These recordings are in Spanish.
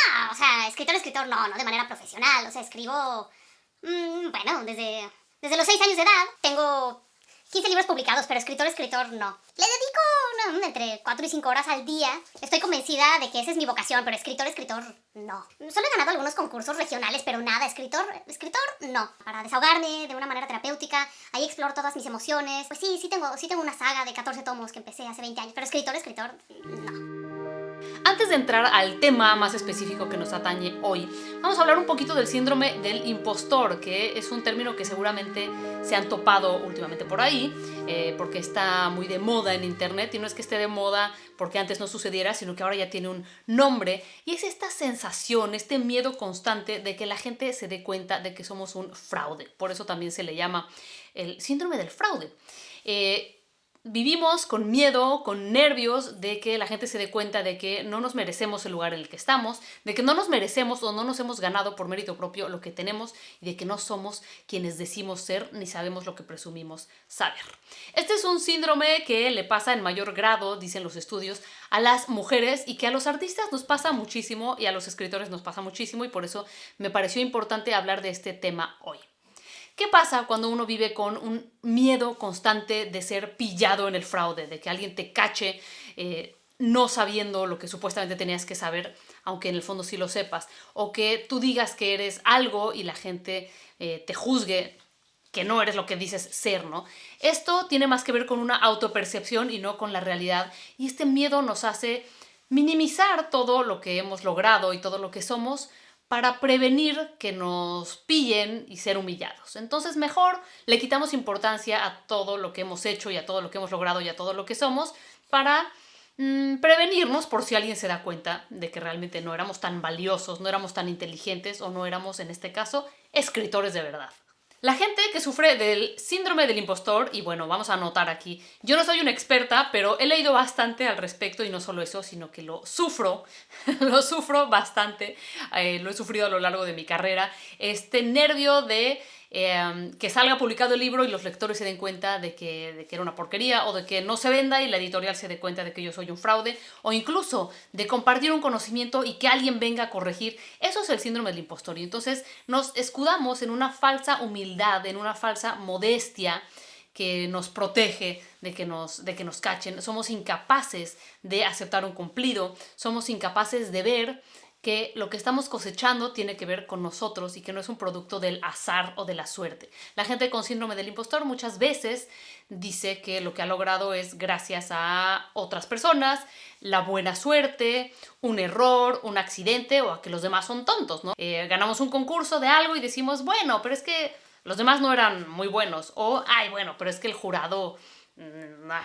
No, o sea, escritor, no de manera profesional. O sea, escribo, bueno, desde los 6 años de edad. Tengo 15 libros publicados, pero escritor, no. Le dedico entre 4 y 5 horas al día. Estoy convencida de que esa es mi vocación, pero escritor, no. Solo he ganado algunos concursos regionales, pero nada, escritor, no. Para desahogarme de una manera terapéutica, ahí exploro todas mis emociones. Pues sí tengo una saga de 14 tomos que empecé hace 20 años, pero escritor, no. Antes de entrar al tema más específico que nos atañe hoy, vamos a hablar un poquito del síndrome del impostor, que es un término que seguramente se han topado últimamente por ahí, porque está muy de moda en internet, y no es que esté de moda porque antes no sucediera, sino que ahora ya tiene un nombre, y es esta sensación, este miedo constante de que la gente se dé cuenta de que somos un fraude. Por eso también se le llama el síndrome del fraude. Vivimos con miedo, con nervios de que la gente se dé cuenta de que no nos merecemos el lugar en el que estamos, de que no nos merecemos o no nos hemos ganado por mérito propio lo que tenemos y de que no somos quienes decimos ser ni sabemos lo que presumimos saber. Este es un síndrome que le pasa en mayor grado, dicen los estudios, a las mujeres y que a los artistas nos pasa muchísimo y a los escritores nos pasa muchísimo, y por eso me pareció importante hablar de este tema hoy. ¿Qué pasa cuando uno vive con un miedo constante de ser pillado en el fraude, de que alguien te cache no sabiendo lo que supuestamente tenías que saber, aunque en el fondo sí lo sepas, o que tú digas que eres algo y la gente te juzgue que no eres lo que dices ser, ¿no? Esto tiene más que ver con una autopercepción y no con la realidad, y este miedo nos hace minimizar todo lo que hemos logrado y todo lo que somos para prevenir que nos pillen y ser humillados. Entonces mejor le quitamos importancia a todo lo que hemos hecho y a todo lo que hemos logrado y a todo lo que somos para prevenirnos por si alguien se da cuenta de que realmente no éramos tan valiosos, no éramos tan inteligentes o no éramos, en este caso, escritores de verdad. La gente que sufre del síndrome del impostor, y bueno, vamos a anotar aquí, yo no soy una experta, pero he leído bastante al respecto, y no solo eso, sino que lo sufro, lo sufro bastante, lo he sufrido a lo largo de mi carrera, este nervio de que salga publicado el libro y los lectores se den cuenta de que era una porquería, o de que no se venda y la editorial se dé cuenta de que yo soy un fraude, o incluso de compartir un conocimiento y que alguien venga a corregir. Eso es el síndrome del impostor, y entonces nos escudamos en una falsa humildad, en una falsa modestia que nos protege de que nos cachen. Somos incapaces de aceptar un cumplido, somos incapaces de ver que lo que estamos cosechando tiene que ver con nosotros y que no es un producto del azar o de la suerte. La gente con síndrome del impostor muchas veces dice que lo que ha logrado es gracias a otras personas, la buena suerte, un error, un accidente, o a que los demás son tontos, ¿no? Ganamos un concurso de algo y decimos, bueno, pero es que los demás no eran muy buenos, o, ay, bueno, pero es que el jurado...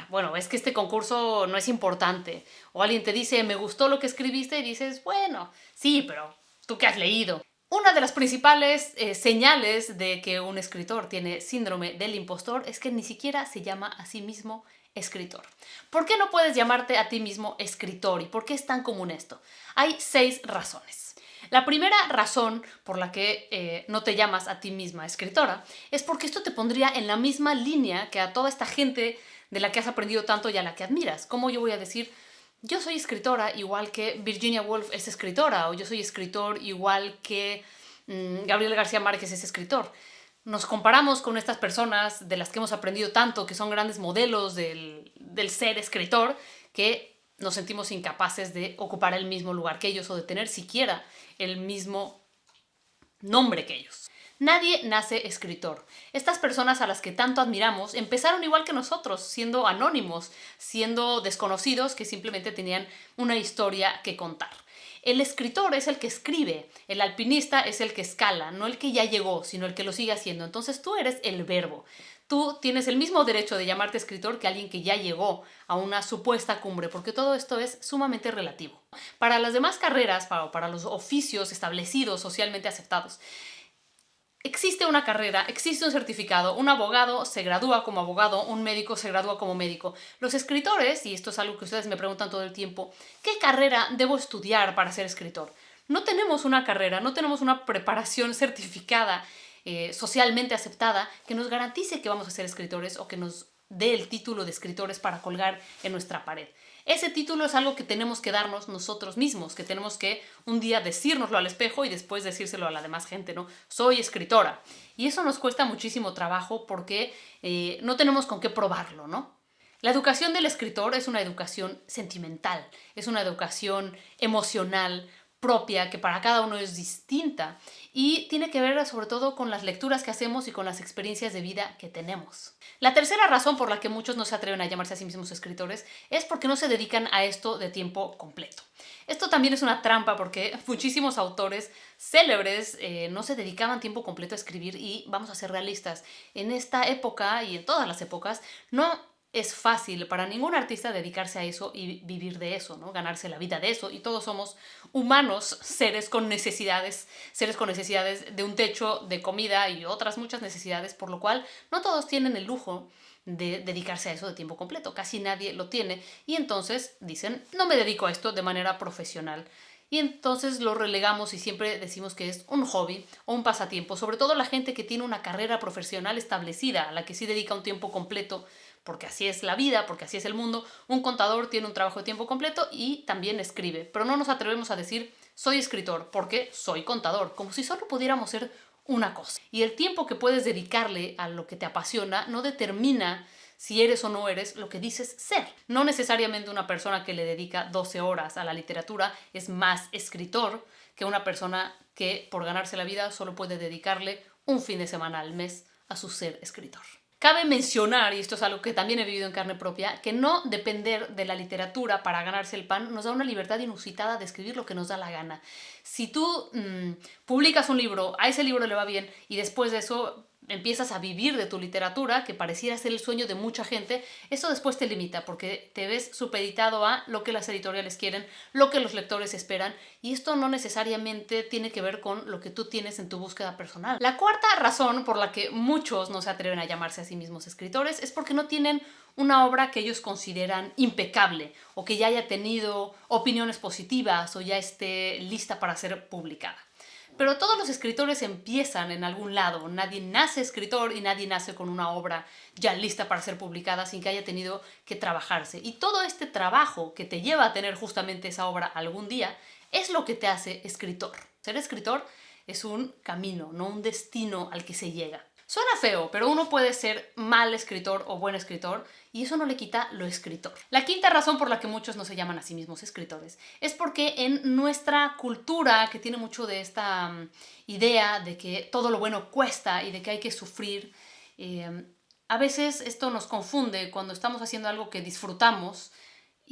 bueno, es que este concurso no es importante. O alguien te dice, me gustó lo que escribiste, y dices, bueno, sí, pero ¿tú qué has leído? Una de las principales señales de que un escritor tiene síndrome del impostor es que ni siquiera se llama a sí mismo escritor. ¿Por qué no puedes llamarte a ti mismo escritor? ¿Y por qué es tan común esto? Hay 6 razones. La primera razón por la que no te llamas a ti misma escritora es porque esto te pondría en la misma línea que a toda esta gente de la que has aprendido tanto y a la que admiras. ¿Cómo yo voy a decir, yo soy escritora igual que Virginia Woolf es escritora, o yo soy escritor igual que Gabriel García Márquez es escritor? Nos comparamos con estas personas de las que hemos aprendido tanto, que son grandes modelos del ser escritor, que nos sentimos incapaces de ocupar el mismo lugar que ellos o de tener siquiera el mismo nombre que ellos. Nadie nace escritor. Estas personas a las que tanto admiramos empezaron igual que nosotros, siendo anónimos, siendo desconocidos que simplemente tenían una historia que contar. El escritor es el que escribe, el alpinista es el que escala, no el que ya llegó, sino el que lo sigue haciendo. Entonces tú eres el verbo. Tú tienes el mismo derecho de llamarte escritor que alguien que ya llegó a una supuesta cumbre, porque todo esto es sumamente relativo. Para las demás carreras, para los oficios establecidos, socialmente aceptados, existe una carrera, existe un certificado, un abogado se gradúa como abogado, un médico se gradúa como médico. Los escritores, y esto es algo que ustedes me preguntan todo el tiempo, ¿qué carrera debo estudiar para ser escritor? No tenemos una carrera, no tenemos una preparación certificada, socialmente aceptada, que nos garantice que vamos a ser escritores o que nos dé el título de escritores para colgar en nuestra pared. Ese título es algo que tenemos que darnos nosotros mismos, que tenemos que un día decírnoslo al espejo y después decírselo a la demás gente, ¿no? Soy escritora. Y eso nos cuesta muchísimo trabajo porque no tenemos con qué probarlo, ¿no? La educación del escritor es una educación sentimental, es una educación emocional, propia, que para cada uno es distinta y tiene que ver sobre todo con las lecturas que hacemos y con las experiencias de vida que tenemos. La tercera razón por la que muchos no se atreven a llamarse a sí mismos escritores es porque no se dedican a esto de tiempo completo. Esto también es una trampa porque muchísimos autores célebres no se dedicaban tiempo completo a escribir y vamos a ser realistas, en esta época y en todas las épocas no es fácil para ningún artista dedicarse a eso y vivir de eso, ¿no? Ganarse la vida de eso. Y todos somos humanos, seres con necesidades de un techo, de comida y otras muchas necesidades, por lo cual no todos tienen el lujo de dedicarse a eso de tiempo completo. Casi nadie lo tiene. Y entonces dicen, no me dedico a esto de manera profesional. Y entonces lo relegamos y siempre decimos que es un hobby o un pasatiempo. Sobre todo la gente que tiene una carrera profesional establecida, a la que sí dedica un tiempo completo, porque así es la vida, porque así es el mundo. Un contador tiene un trabajo de tiempo completo y también escribe, pero no nos atrevemos a decir soy escritor porque soy contador, como si solo pudiéramos ser una cosa. Y el tiempo que puedes dedicarle a lo que te apasiona no determina si eres o no eres lo que dices ser. No necesariamente una persona que le dedica 12 horas a la literatura es más escritor que una persona que por ganarse la vida solo puede dedicarle un fin de semana al mes a su ser escritor. Cabe mencionar, y esto es algo que también he vivido en carne propia, que no depender de la literatura para ganarse el pan nos da una libertad inusitada de escribir lo que nos da la gana. Si tú publicas un libro, a ese libro le va bien y después de eso empiezas a vivir de tu literatura, que pareciera ser el sueño de mucha gente, eso después te limita porque te ves supeditado a lo que las editoriales quieren, lo que los lectores esperan, y esto no necesariamente tiene que ver con lo que tú tienes en tu búsqueda personal. La cuarta razón por la que muchos no se atreven a llamarse a sí mismos escritores es porque no tienen una obra que ellos consideran impecable o que ya haya tenido opiniones positivas o ya esté lista para ser publicada. Pero todos los escritores empiezan en algún lado. Nadie nace escritor y nadie nace con una obra ya lista para ser publicada sin que haya tenido que trabajarse. Y todo este trabajo que te lleva a tener justamente esa obra algún día es lo que te hace escritor. Ser escritor es un camino, no un destino al que se llega. Suena feo, pero uno puede ser mal escritor o buen escritor y eso no le quita lo escritor. La quinta razón por la que muchos no se llaman a sí mismos escritores es porque en nuestra cultura, que tiene mucho de esta idea de que todo lo bueno cuesta y de que hay que sufrir, a veces esto nos confunde cuando estamos haciendo algo que disfrutamos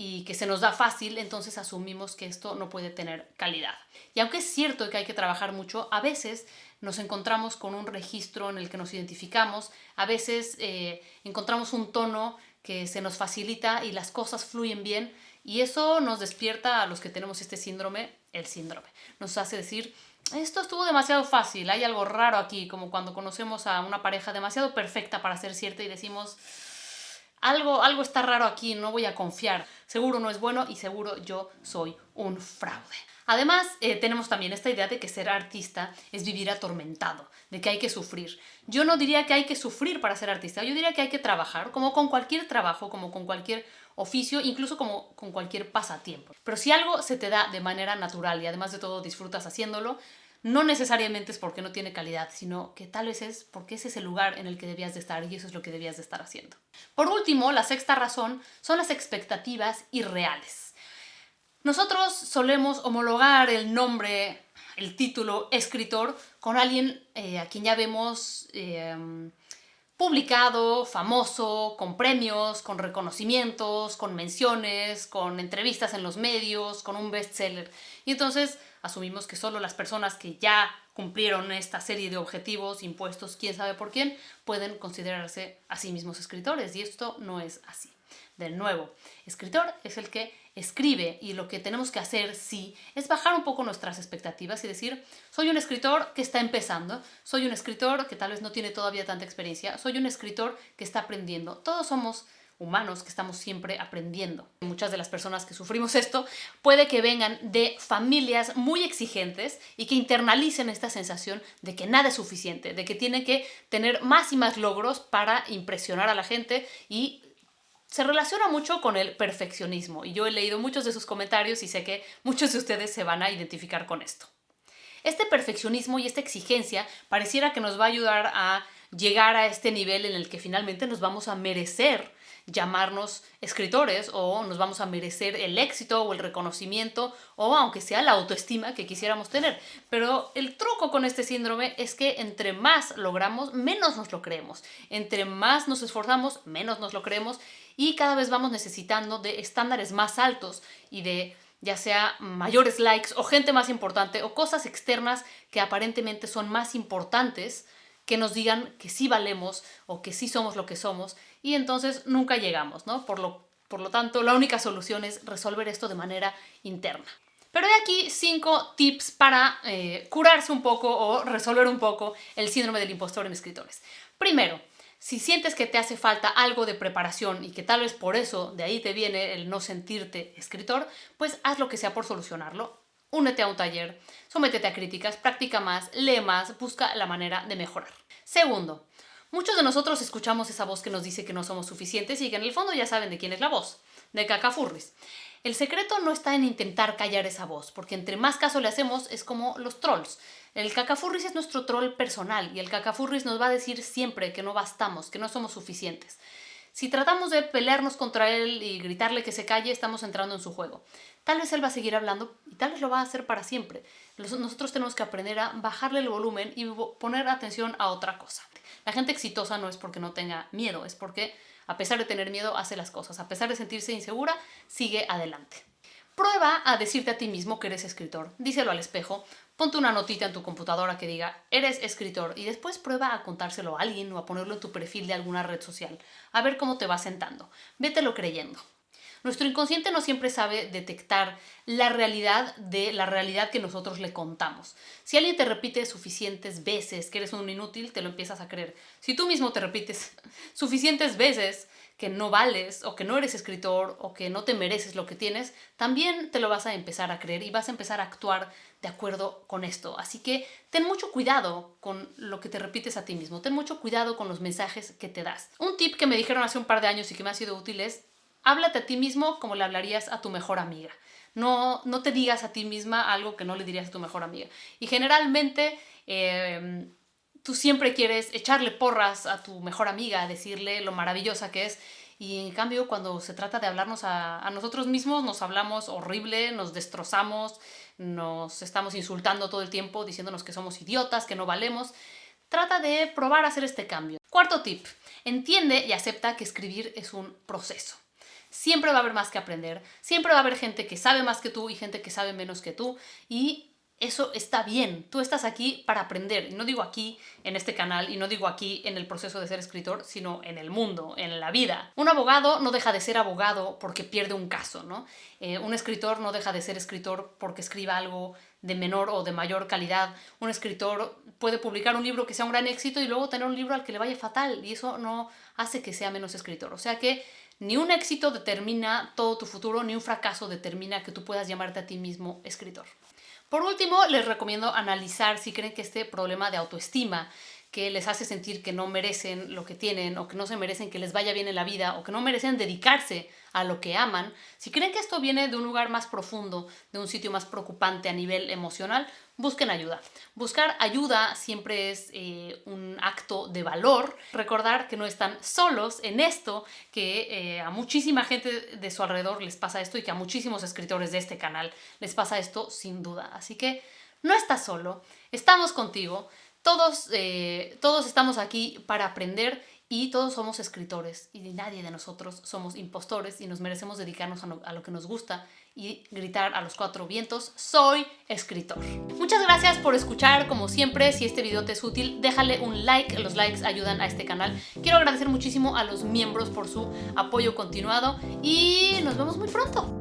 y que se nos da fácil, entonces asumimos que esto no puede tener calidad. Y aunque es cierto que hay que trabajar mucho, a veces nos encontramos con un registro en el que nos identificamos, a veces encontramos un tono que se nos facilita y las cosas fluyen bien, y eso nos despierta a los que tenemos este síndrome, el síndrome. Nos hace decir, esto estuvo demasiado fácil, hay algo raro aquí, como cuando conocemos a una pareja demasiado perfecta para ser cierta y decimos, algo está raro aquí, no voy a confiar, seguro no es bueno y seguro yo soy un fraude. Además, tenemos también esta idea de que ser artista es vivir atormentado, de que hay que sufrir. Yo no diría que hay que sufrir para ser artista, yo diría que hay que trabajar, como con cualquier trabajo, como con cualquier oficio, incluso como con cualquier pasatiempo. Pero si algo se te da de manera natural y además de todo disfrutas haciéndolo, no necesariamente es porque no tiene calidad, sino que tal vez es porque ese es el lugar en el que debías de estar y eso es lo que debías de estar haciendo. Por último, la sexta razón son las expectativas irreales. Nosotros solemos homologar el nombre, el título escritor con alguien a quien ya vemos publicado, famoso, con premios, con reconocimientos, con menciones, con entrevistas en los medios, con un bestseller. Y entonces asumimos que solo las personas que ya cumplieron esta serie de objetivos impuestos, quién sabe por quién, pueden considerarse a sí mismos escritores. Y esto no es así. De nuevo, escritor es el que escribe y lo que tenemos que hacer, sí, es bajar un poco nuestras expectativas y decir, soy un escritor que está empezando, soy un escritor que tal vez no tiene todavía tanta experiencia, soy un escritor que está aprendiendo. Todos somos humanos que estamos siempre aprendiendo. Muchas de las personas que sufrimos esto puede que vengan de familias muy exigentes y que internalicen esta sensación de que nada es suficiente, de que tienen que tener más y más logros para impresionar a la gente y se relaciona mucho con el perfeccionismo y yo he leído muchos de sus comentarios y sé que muchos de ustedes se van a identificar con esto. Este perfeccionismo y esta exigencia pareciera que nos va a ayudar a llegar a este nivel en el que finalmente nos vamos a merecer llamarnos escritores o nos vamos a merecer el éxito o el reconocimiento o aunque sea la autoestima que quisiéramos tener. Pero el truco con este síndrome es que entre más logramos, menos nos lo creemos. Entre más nos esforzamos, menos nos lo creemos y cada vez vamos necesitando de estándares más altos y de ya sea mayores likes o gente más importante o cosas externas que aparentemente son más importantes que nos digan que sí valemos o que sí somos lo que somos y entonces nunca llegamos, ¿no? Por lo tanto, la única solución es resolver esto de manera interna. Pero he aquí 5 tips para curarse un poco o resolver un poco el síndrome del impostor en escritores. Primero, si sientes que te hace falta algo de preparación y que tal vez por eso de ahí te viene el no sentirte escritor, pues haz lo que sea por solucionarlo. Únete a un taller, sométete a críticas, practica más, lee más, busca la manera de mejorar. Segundo, muchos de nosotros escuchamos esa voz que nos dice que no somos suficientes y que en el fondo ya saben de quién es la voz, de Cacafurris. El secreto no está en intentar callar esa voz, porque entre más caso le hacemos es como los trolls. El Cacafurris es nuestro troll personal y el Cacafurris nos va a decir siempre que no bastamos, que no somos suficientes. Si tratamos de pelearnos contra él y gritarle que se calle, estamos entrando en su juego. Tal vez él va a seguir hablando y tal vez lo va a hacer para siempre. Nosotros tenemos que aprender a bajarle el volumen y poner atención a otra cosa. La gente exitosa no es porque no tenga miedo, es porque a pesar de tener miedo hace las cosas. A pesar de sentirse insegura, sigue adelante. Prueba a decirte a ti mismo que eres escritor. Díselo al espejo. Ponte una notita en tu computadora que diga, eres escritor, y después prueba a contárselo a alguien o a ponerlo en tu perfil de alguna red social. A ver cómo te va sentando. Vételo creyendo. Nuestro inconsciente no siempre sabe detectar la realidad de la realidad que nosotros le contamos. Si alguien te repite suficientes veces que eres un inútil, te lo empiezas a creer. Si tú mismo te repites suficientes veces que no vales o que no eres escritor o que no te mereces lo que tienes, también te lo vas a empezar a creer y vas a empezar a actuar de acuerdo con esto. Así que ten mucho cuidado con lo que te repites a ti mismo, ten mucho cuidado con los mensajes que te das. Un tip que me dijeron hace un par de años y que me ha sido útil es, háblate a ti mismo como le hablarías a tu mejor amiga. No te digas a ti misma algo que no le dirías a tu mejor amiga. Y generalmente tú siempre quieres echarle porras a tu mejor amiga, decirle lo maravillosa que es. Y en cambio, cuando se trata de hablarnos a nosotros mismos, nos hablamos horrible, nos destrozamos, nos estamos insultando todo el tiempo, diciéndonos que somos idiotas, que no valemos. Trata de probar a hacer este cambio. Cuarto tip. Entiende y acepta que escribir es un proceso. Siempre va a haber más que aprender, siempre va a haber gente que sabe más que tú y gente que sabe menos que tú y eso está bien. Tú estás aquí para aprender. Y no digo aquí en este canal y no digo aquí en el proceso de ser escritor, sino en el mundo, en la vida. Un abogado no deja de ser abogado porque pierde un caso, ¿no? Un escritor no deja de ser escritor porque escriba algo de menor o de mayor calidad. Un escritor puede publicar un libro que sea un gran éxito y luego tener un libro al que le vaya fatal y eso no hace que sea menos escritor. O sea que ni un éxito determina todo tu futuro, ni un fracaso determina que tú puedas llamarte a ti mismo escritor. Por último, les recomiendo analizar si creen que este problema de autoestima que les hace sentir que no merecen lo que tienen o que no se merecen que les vaya bien en la vida o que no merecen dedicarse a lo que aman, si creen que esto viene de un lugar más profundo, de un sitio más preocupante a nivel emocional, busquen ayuda. Buscar ayuda siempre es un acto de valor. Recordar que no están solos en esto, que a muchísima gente de su alrededor les pasa esto y que a muchísimos escritores de este canal les pasa esto sin duda. Así que no estás solo, estamos contigo. Todos estamos aquí para aprender y todos somos escritores y nadie de nosotros somos impostores y nos merecemos dedicarnos a lo que nos gusta y gritar a los 4 vientos, soy escritor. Muchas gracias por escuchar, como siempre, si este video te es útil, déjale un like, los likes ayudan a este canal. Quiero agradecer muchísimo a los miembros por su apoyo continuado y nos vemos muy pronto.